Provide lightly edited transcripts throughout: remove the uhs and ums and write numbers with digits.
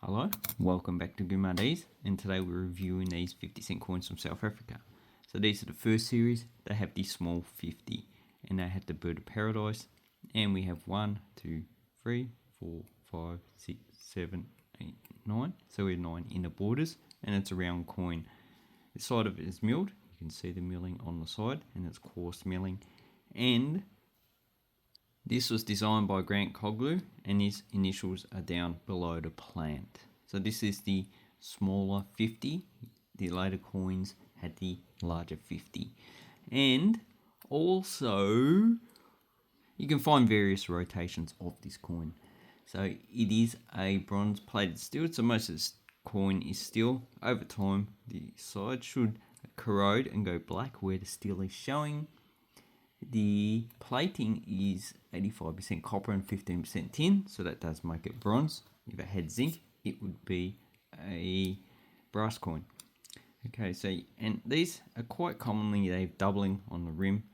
Hello, welcome back to Gumardees, and today we're reviewing these 50-cent coins from South Africa. So these are the first series. They have the small 50, and they have the bird of paradise, and we have 1, 2, 3, 4, 5, 6, 7, 8, 9. So we have 9 inner borders, and it's a round coin. The side of it is milled. You can see the milling on the side, and it's coarse milling. And this was designed by Grant Coglu, and his initials are down below the plant. So this is the smaller 50. The later coins had the larger 50. And also, you can find various rotations of this coin. So it is a bronze plated steel, so most of this coin is steel. Over time, the side should corrode and go black where the steel is showing. The plating is 85% copper and 15% tin, so that does make it bronze. If it had zinc, it would be a brass coin. Okay, so, and these are quite commonly, they have doubling on the rim.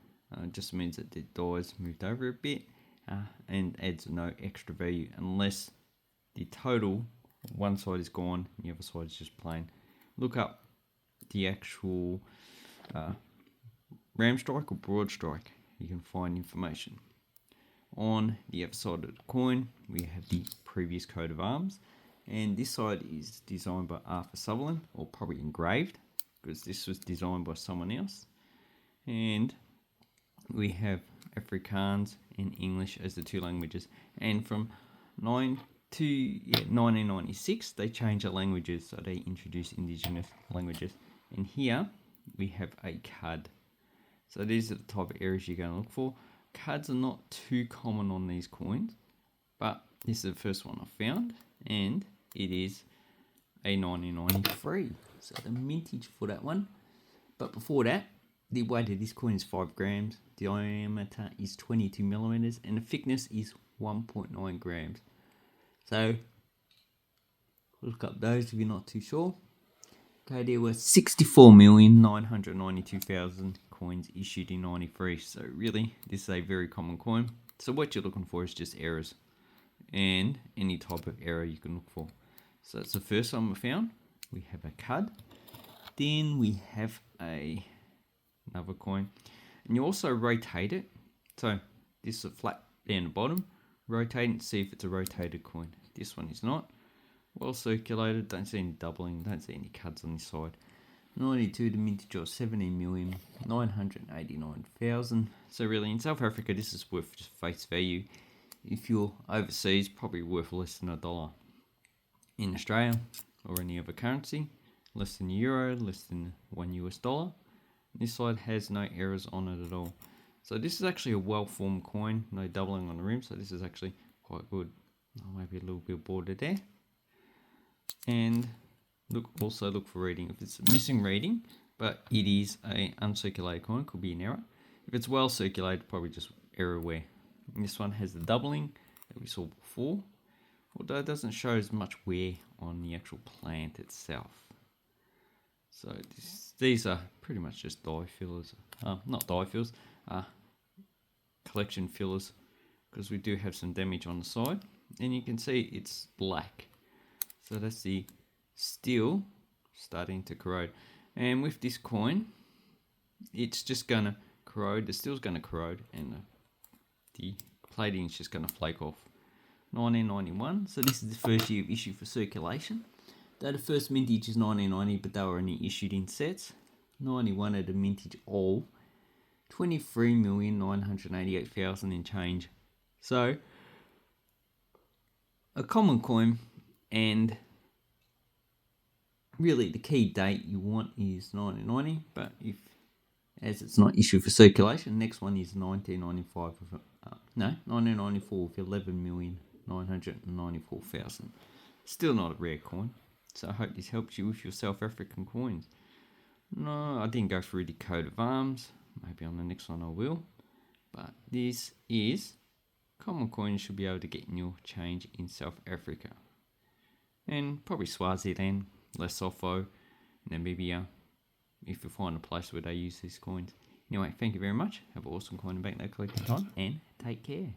Just means that the die's moved over a bit and adds no extra value unless the total, one side is gone and the other side is just plain. Look up the actual ram strike or broad strike. You can find information. On the other side of the coin, we have the previous coat of arms, and this side is designed by Arthur Sutherland, or probably engraved, because this was designed by someone else. And we have Afrikaans and English as the two languages. And from 1996, they changed the languages, so they introduced indigenous languages. And here we have a cud. So these are the type of areas you're going to look for. Cuds are not too common on these coins, but this is the first one I found, and it is a 1993. So the mintage for that one. But before that, the weight of this coin is 5 grams, the diameter is 22 millimeters, and the thickness is 1.9 grams. So look up those if you're not too sure. Okay, there were 64,992,000 coins issued in 93. So really, this is a very common coin. So what you're looking for is just errors, and any type of error you can look for. So that's the first one we found. We have a cud. Then we have another coin, and you also rotate it. So this is a flat down the bottom. Rotate it, see if it's a rotated coin. This one is not. Well circulated, don't see any doubling, don't see any cuds on this side. 92, the mintage of 17,989,000. So really, in South Africa, this is worth just face value. If you're overseas, probably worth less than $1. In Australia or any other currency, less than euro, less than $1 US. This side has no errors on it at all. So this is actually a well-formed coin, no doubling on the rim. So this is actually quite good. Oh, maybe a little bit bordered there. And also look for reading. If it's missing reading, but it is a uncirculated coin, could be an error. If it's well circulated, probably just error wear. And this one has the doubling that we saw before, although it doesn't show as much wear on the actual plant itself. So these are pretty much just die fillers, not die fillers, collection fillers, because we do have some damage on the side, and you can see it's black. So that's the steel starting to corrode. And with this coin, it's just going to corrode. The steel's going to corrode, and the plating is just going to flake off. 1991. So this is the first year of issue for circulation. Though the first mintage is 1990, but they were only issued in sets. 91 at a mintage of 23,988,000 and change. So a common coin. And really the key date you want is 1990, but as it's not issued for circulation, next one is 1994 with 11,994,000. Still not a rare coin, so I hope this helps you with your South African coins. No, I didn't go through the coat of arms, maybe on the next one I will, but this is common coin you should be able to get in your change in South Africa. And probably Swaziland, Lesotho, Namibia, if you find a place where they use these coins. Anyway, thank you very much. Have an awesome coin and banknote collecting time, and take care.